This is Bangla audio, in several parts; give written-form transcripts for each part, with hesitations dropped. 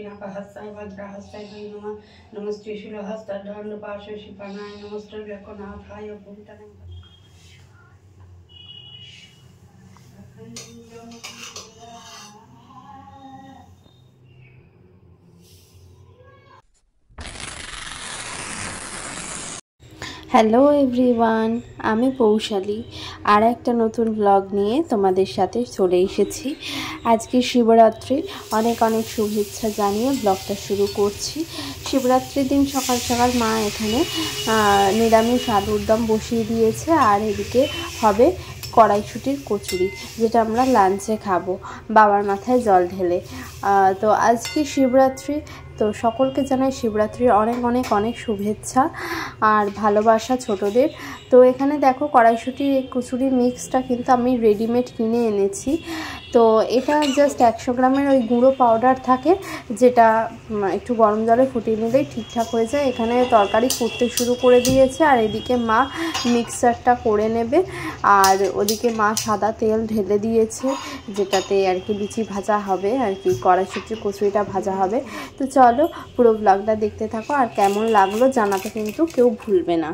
पिनाकहस्ताय वज्रहस्ताय नमः नमस्ते शिरहस्ताय दण्डपाशे शिपानाय नमस्ते लोकनाथाय भूतनाय হ্যালো এভরিওয়ান, আমি পৌশালী আর একটা নতুন ব্লগ নিয়ে তোমাদের সাথে চলে এসেছি। আজকে শিবরাত্রি, অনেক অনেক শুভেচ্ছা জানিয়ে ব্লগটা শুরু করছি। শিবরাত্রির দিন সকাল সকাল মা এখানে নিরামিষ আলুর দম বসিয়ে দিয়েছে, আর এদিকে হবে কড়াইশুঁটির কচুরি, যেটা আমরা লাঞ্চে খাবো বাবার মাথায় জল ঢেলে। তো আজকে শিবরাত্রি, তো সকলকে জানাই শিবরাত্রির অনেক অনেক অনেক শুভেচ্ছা আর ভালোবাসা ছোটদের। তো এখানে দেখো কড়াইশুঁটির এই কচুরি মিক্সটা কিন্তু আমি রেডিমেড কিনে এনেছি। তো এটা জাস্ট 100 গ্রামের ওই গুঁড়ো পাউডার থাকে, যেটা একটু গরম জলে ফুটিয়ে নিলেই ঠিকঠাক হয়ে যায়। এখানে তরকারি ফুটতে শুরু করে দিয়েছে, আর এদিকে মা মিক্সারটা করে নেবে, আর ওদিকে মা সাদা তেল ঢেলে দিয়েছে, যেটাতে আর কি বিচি ভাজা হবে, আর কি কড়াইশুঁটির কচুরিটা ভাজা হবে। তো চলো পুরো ব্লগটা দেখতে থাকো, আর কেমন লাগলো জানাতে কিন্তু কেউ ভুলবে না।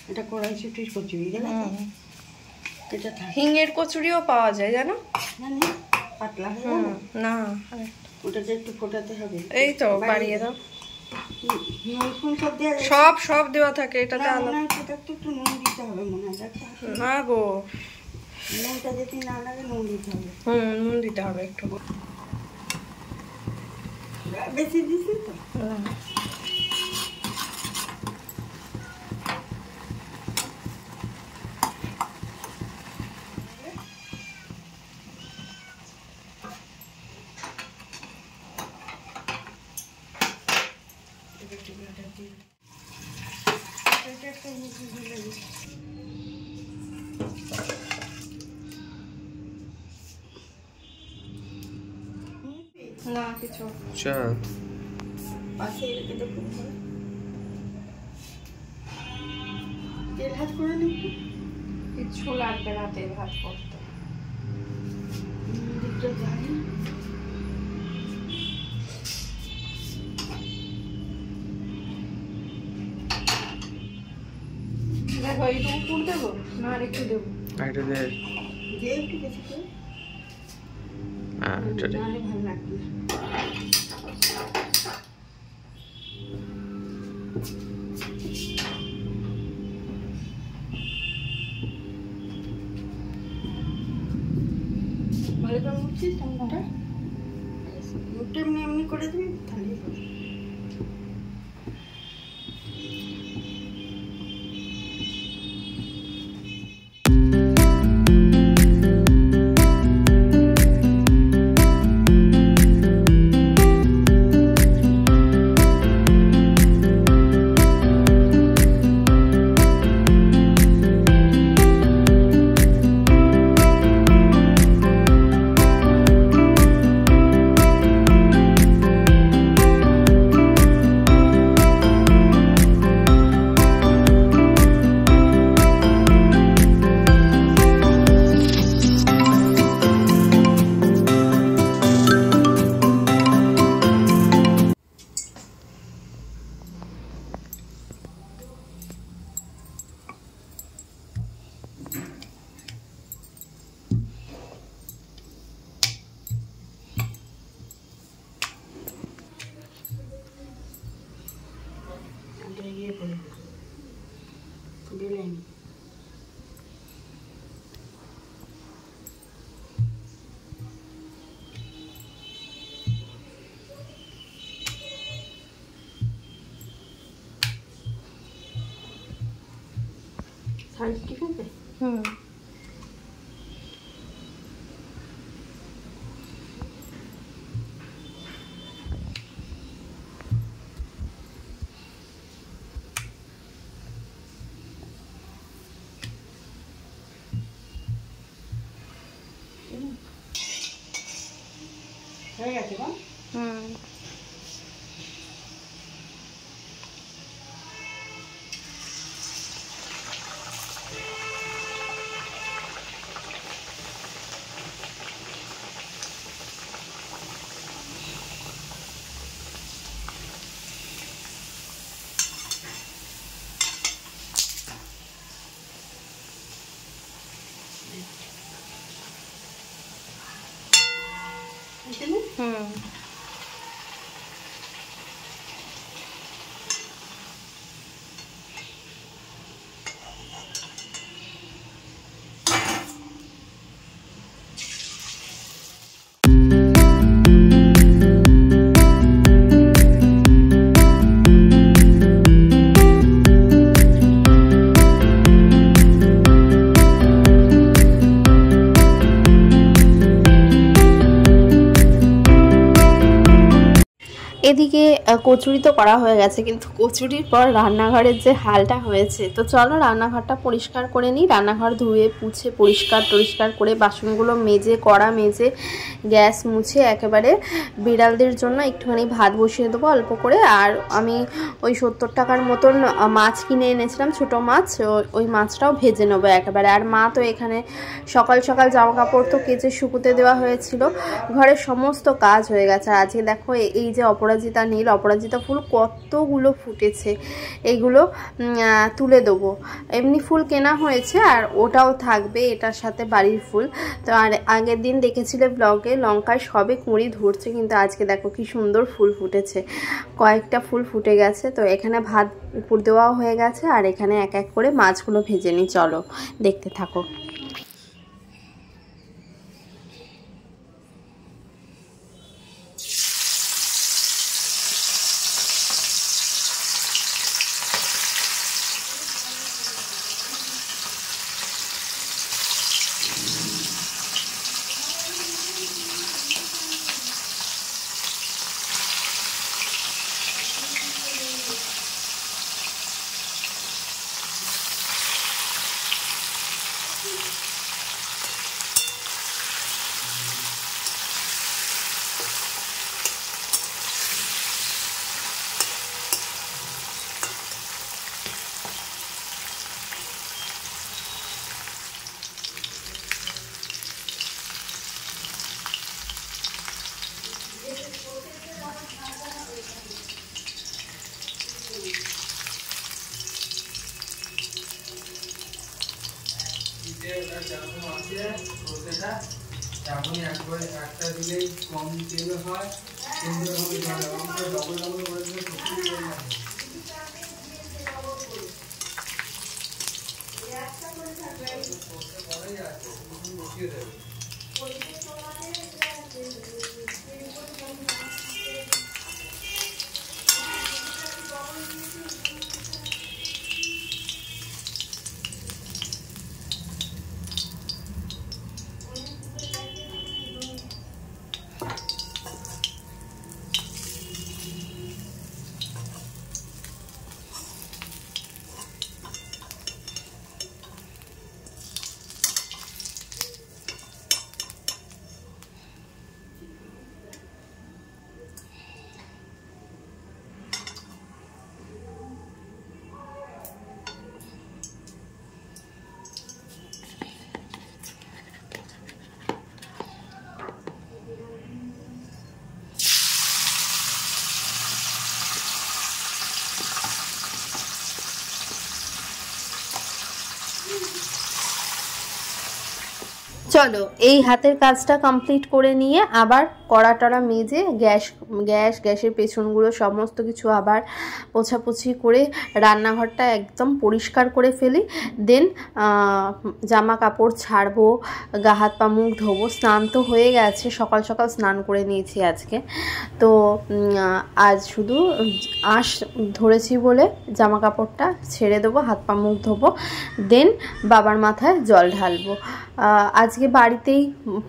এটা কড়াইশুঁটির কচুরি, এটা হিঙের কচুরিও পাওয়া যায় জানো, পাতলা না ওটাতে একটু ফোটাতে হবে। এই তো বাড়িয়ে দাও, সব সব দেওয়া থাকে এটাতে। আলাদা একটু নুন দিতে হবে মনে হয়। না গো, নুনটা যদি না লাগে নুন দিতে হবে। নুন দিতে হবে একটু বেশি দিছি তো। না কিছু পাশে রেখে দেখুন, তেল হাত করে নিন। কিছু লাগবে না তেল ভাত করতে। দেখো এইটুকু পুর দেবো না আর একটু দেবো, একটু বেশি করে ভালো লাগবে। ভালো করে মুড়ছিস মুখটা, এমনি এমনি করে দিবি তাহলে হবে। দিলেন সাইজ ঠিক আছে। হয়ে গেছে না? এদিকে কচুরি তো করা হয়ে গেছে, কিন্তু কচুরির পর রান্নাঘরের যে হালটা হয়েছে, তো চলো রান্নাঘরটা পরিষ্কার করে নিই। রান্নাঘর ধুয়ে পুছে পরিষ্কার করে বাসনগুলো মেজে, কড়া মেজে, গ্যাস মুছে একেবারে বিড়ালদের জন্য একটুখানি ভাত বসিয়ে দেবো অল্প করে। আর আমি ওই 70 টাকার মতন মাছ কিনে এনেছিলাম, ছোটো মাছ, ওই মাছটাও ভেজে নেবো একেবারে। আর মা তো এখানে সকাল সকাল জামা কাপড় তো কেচে শুকুতে দেওয়া হয়েছিল, ঘরের সমস্ত কাজ হয়ে গেছে। আর আজকে দেখো এই যে অপরাজিতা নীল অপরাজিতা ফুল কতগুলো ফুটেছে, এইগুলো তুলে দেবো। এমনি ফুল কেনা হয়েছে আর ওটাও থাকবে এটার সাথে, বাড়ির ফুল। তো আর আগের দিন দেখেছিলে ব্লগে লঙ্কায় সবে কুঁড়ি ধরছে, কিন্তু আজকে দেখো কি সুন্দর ফুল ফুটেছে, কয়েকটা ফুল ফুটে গেছে। তো এখানে ভাত উপর দেওয়াও হয়ে গেছে, আর এখানে এক এক করে মাছগুলো ভেজে নিই, চলো দেখতে থাকো। একটা দিলেই কম তেল হয়, কিন্তু ডবল ডবল করে দিলে বসিয়ে দেবে। চলো এই হাতের কাজটা কমপ্লিট করে নিয়ে আবার কড়া টড়া মেজে গ্যাসের পেছনগুলো সমস্ত কিছু আবার পোছাপুছি করে রান্নাঘরটা একদম পরিষ্কার করে ফেলি। দেন জামা কাপড় ছাড়বো, গা হাত পা মুখ ধোবো। স্নান তো হয়ে গেছে, সকাল সকাল স্নান করে নিয়েছি আজকে। তো আজ শুধু আঁশ ধরেছি বলে জামা কাপড়টা ছেড়ে দেবো, হাত পা মুখ ধোবো, দেন বাবার মাথায় জল ঢালবো। আজকে বাড়িতেই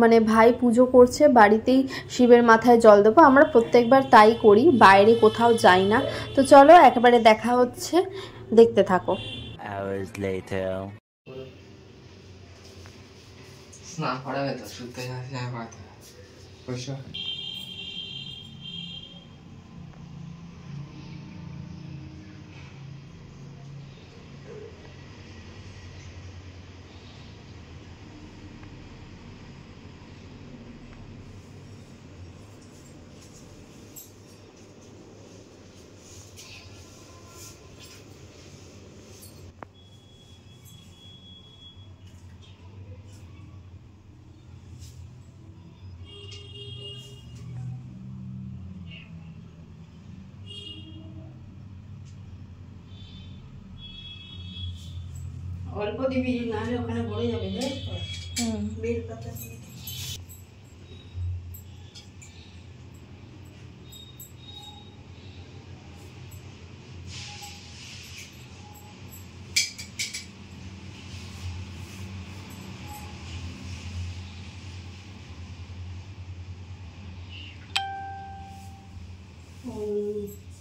মানে ভাই পুজো করছে, বাড়িতেই শিবের মাথায় জল দেবো। আমরা প্রত্যেকবার তাই করি, বাইরে কোথাও যাই না। তো চলো একেবারে দেখা হচ্ছে, দেখতে থাকো। স্নান করাবে তো শুতে যাচ্ছে। অল্প দিবি, নাহলে ওখানে ভরে যাবে, জানিস তো? বেল পাতা দিয়ে।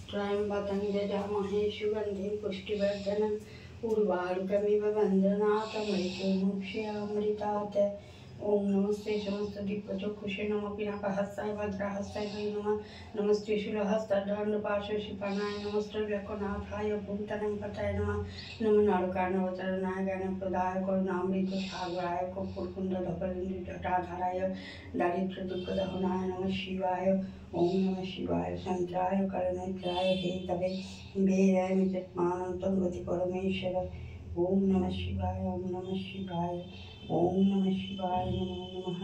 त्र्यंबकं यजामहे सुगन्धिं पुष्टिवर्धनम् उर्वारुकमिव वन्दनात् मृत्युमुक्षयामृतात्। ओम नमस्ते समस्त दिक्पचक्षुषे नमः पिनाकहस्ताय वज्रहस्ताय वै नमः। नमस्ते शिरहस्तदण्डपाशशिपानाय नमस्ते व्यकनाथाय भूतनं पताय नमः। नमो नारकार्णवतरणाय ज्ञानप्रदाय करुणामृतसागराय कपूरकुण्डधवलजटाधाराय दारिद्र्यदुःखदहनाय नमः शिवाय। ओम नमः शिवाय संत्राय करणेत्राय हेतवे वेदाय मितत्मानं गति परमेश्वर। ओम नमः शिवाय, ओम नमः शिवाय, ओम नमः शिवाय, नमो नमः।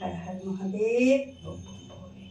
हर हर महादेव। ओम भोले।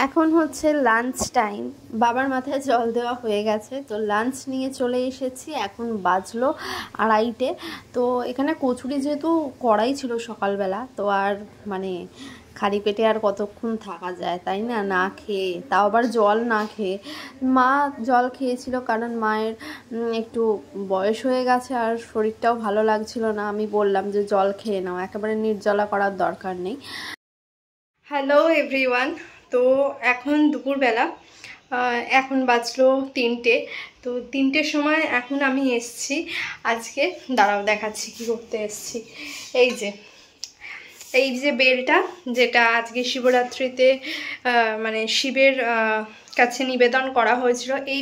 এখন হচ্ছে লাঞ্চ টাইম। বাবার মাথায় জল দেওয়া হয়ে গেছে, তো লাঞ্চ নিয়ে চলে এসেছি। এখন বাজলো 2:30। তো এখানে কচুরি যেহেতু কড়াই ছিল সকালবেলা, তো আর মানে খালি পেটে আর কতক্ষণ থাকা যায়, তাই না, না খেয়ে, তাও আবার জল না খেয়ে। মা জল খেয়েছিল কারণ মায়ের একটু বয়স হয়ে গেছে আর শরীরটাও ভালো লাগছিল না। আমি বললাম যে জল খেয়ে নাও, একেবারে নির্জলা করার দরকার নেই। হ্যালো এভরিওয়ান, তো এখন দুপুরবেলা, এখন বাজলো 3টে। তো 3টের সময় এখন আমি এসছি। আজকে দাঁড়াও দেখাচ্ছি কি করতে এসছি। এই যে বেলটা, যেটা আজকে শিবরাত্রিতে মানে শিবের কাছে নিবেদন করা হয়েছিল, এই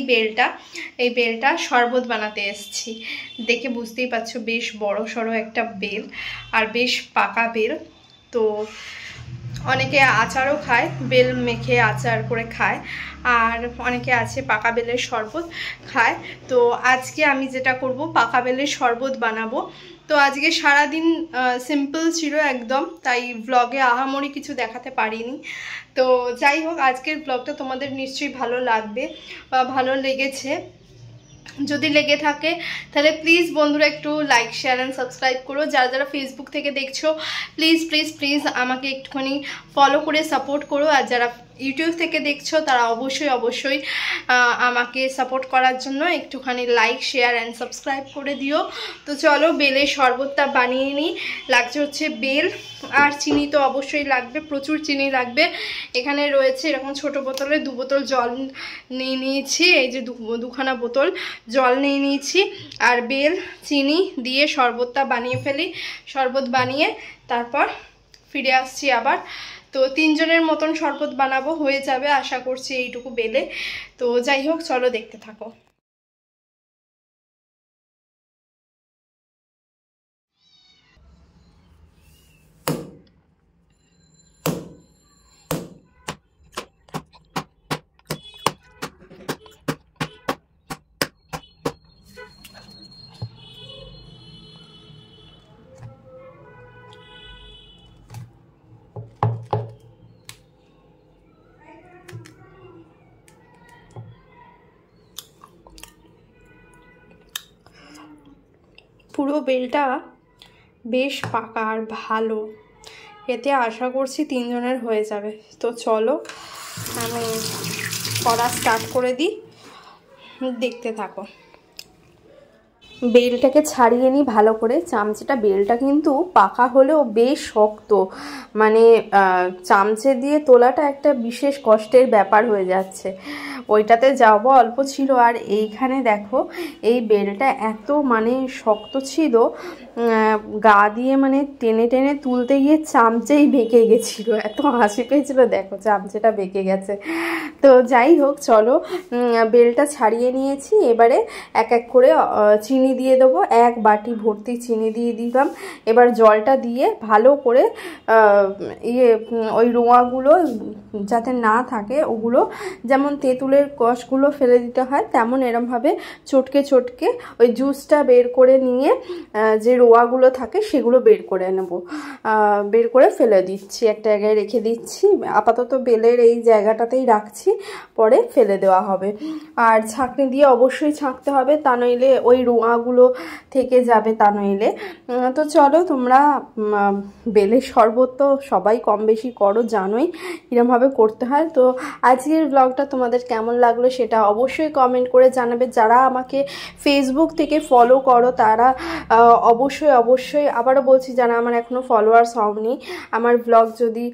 বেলটা শরবত বানাতে এসছি। দেখে বুঝতেই পারছো বেশ বড় সড়ো একটা বেল, আর বেশ পাকা বেল। তো অনেকে আচারও খায়, বেল মেখে আচার করে খায়, আর অনেকে আছে পাকা বেলের শরবত খায়। তো আজকে আমি যেটা করব, পাকা বেলের শরবত বানাবো। তো আজকে সারাদিন সিম্পল ছিল একদম, তাই ব্লগে আহামরি কিছু দেখাতে পারিনি। তো যাই হোক, আজকের ব্লগটা তোমাদের নিশ্চয়ই ভালো লাগবে বা ভালো লেগেছে। যদি লেগে থাকে তাহলে প্লিজ বন্ধুরা একটু লাইক, শেয়ার অ্যান্ড সাবস্ক্রাইব করো। যারা যারা ফেসবুক থেকে দেখছো প্লিজ প্লিজ প্লিজ আমাকে একটুখানি ফলো করে সাপোর্ট করো। আর যারা ইউটিউব থেকে দেখছো তারা অবশ্যই অবশ্যই আমাকে সাপোর্ট করার জন্য একটুখানি লাইক, শেয়ার অ্যান্ড সাবস্ক্রাইব করে দিও। তো চলো বেলের শরবতটা বানিয়ে নিই। লাগছে হচ্ছে বেল আর চিনি, তো অবশ্যই লাগবে, প্রচুর চিনি লাগবে। এখানে রয়েছে এরকম ছোট বোতলে 2 বোতল জল নিয়ে নিয়েছি। এই যে দুখানা বোতল জল নিয়ে নিয়েছি, আর বেল চিনি দিয়ে শরবতটা বানিয়ে ফেলি। শরবত বানিয়ে তারপর ফিরে আসছি আবার। তো 3 জনের মতন শরবত বানাবো, হয়ে যাবে আশা করছি এইটুকু বেলে। তো যাই হোক, চলো দেখতে থাকো। পুরো বেলটা বেশ পাকা আর ভালো, এতে আশা করছি 3 জনের হয়ে যাবে। তো চলো আমি করা স্টার্ট করে দিই, দেখতে থাকো। বেলটাকে ছাড়িয়ে নিই ভালো করে চামচেটা। বেলটা কিন্তু পাকা হলেও বেশ শক্ত, মানে চামচে দিয়ে তোলাটা একটা বিশেষ কষ্টের ব্যাপার হয়ে যাচ্ছে। ওইটাতে যাবো অল্প ছিল, আর এইখানে দেখো এই বেলটা এত মানে শক্ত ছিল, গা দিয়ে মানে টেনে টেনে তুলতে গিয়ে চামচেই বেঁকে গেছিলো। এত হাসি পেয়েছিল, দেখো চামচেটা বেঁকে গেছে। তো যাই হোক, চলো বেলটা ছাড়িয়ে নিয়েছি। এবারে এক এক করে চিনি দিয়ে দেবো। 1 বাটি ভর্তি চিনি দিয়ে দিলাম। এবার জলটা দিয়ে ভালো করে ওই রোঁয়াগুলো যাতে না থাকে, ওগুলো যেমন তেঁতুলের কষগুলো ফেলে দিতে হয়, তেমন এরমভাবে চটকে চটকে ওই জুসটা বের করে নিয়ে যে রোঁয়াগুলো থাকে সেগুলো বের করে নেব। বের করে ফেলে দিচ্ছি, একটা জায়গায় রেখে দিচ্ছি। আপাতত বেলের এই জায়গাটাতেই রাখছি, পরে ফেলে দেওয়া হবে। আর ছাঁকনি দিয়ে অবশ্যই ছাঁকতে হবে, তা নইলে ওই রোঁয়াগুলো থেকে যাবে, তা নইলে। তো চলো, তোমরা বেলের শরবত তো সবাই কম বেশি করো, জানোই এরমভাবে করতে হয়। তো আজকের ব্লগটা তোমাদের কেমন লাগলো সেটা অবশ্যই কমেন্ট করে জানাবে। যারা আমাকে ফেসবুক থেকে ফলো করো তারা অবশ্যই আবারও বলছি, যারা আমার এখনও ফলোয়ার্স হওনি, আমার ব্লগ যদি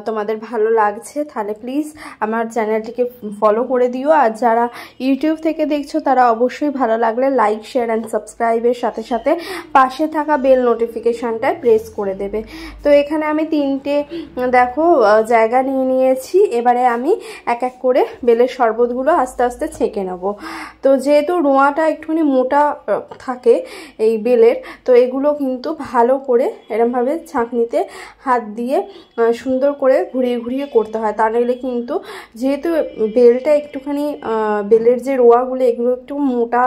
তোমাদের ভালো লাগছে তাহলে প্লিজ আমার চ্যানেলটিকে ফলো করে দিও। আর যারা ইউটিউব থেকে দেখছো তারা অবশ্যই ভালো লাগলে লাইক, শেয়ার অ্যান্ড সাবস্ক্রাইবের সাথে সাথে পাশে থাকা বেল নোটিফিকেশানটায় প্রেস করে দেবে। তো এখানে আমি 3টে দেখো জায়গা নিয়ে নিয়েছি। এবারে আমি এক এক করে বেলের শরবতগুলো আস্তে আস্তে ছেঁকে নেব। তো যেহেতু রোঁয়াটা একটুখানি মোটা থাকে এই বেলের, তো এগুলো কিন্তু ভালো করে এরমভাবে ছাঁকনিতে হাত দিয়ে সুন্দর করে ঘুরিয়ে ঘুরিয়ে করতে হয়, তা নইলে কিন্তু যেহেতু বেলটা একটুখানি বেলের যে রোঁয়াগুলো এগুলো একটু মোটা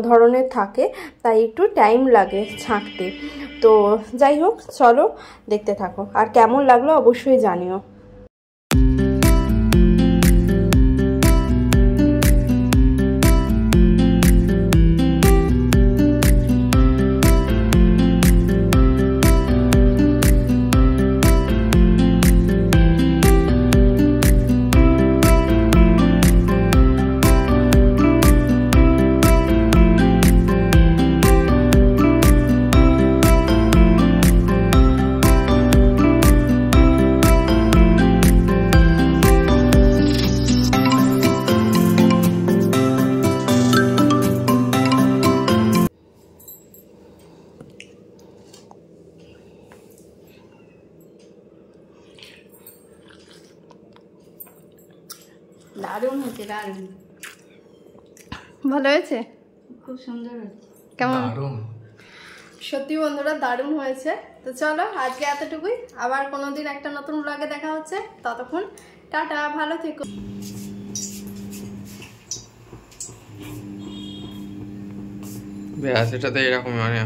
ধরনের থাকে, তাই একটু টাইম লাগে ছাঁকতে। তো যাই হোক, চলো দেখতে থাকো, আর কেমন লাগলো অবশ্যই জানিও। দারুণ হয়েছে, দারুণ, ভালো হয়েছে, খুব সুন্দর হয়েছে। কেমন? সত্যি বন্ধুরা দারুণ হয়েছে। তো চলো আজকে এতটুকুই, আবার কোনোদিন একটা নতুন ব্লগে দেখা হচ্ছে। ততক্ষণ টাটা, ভালো থেকো। ব্যাস, এটাতে এরকম মানে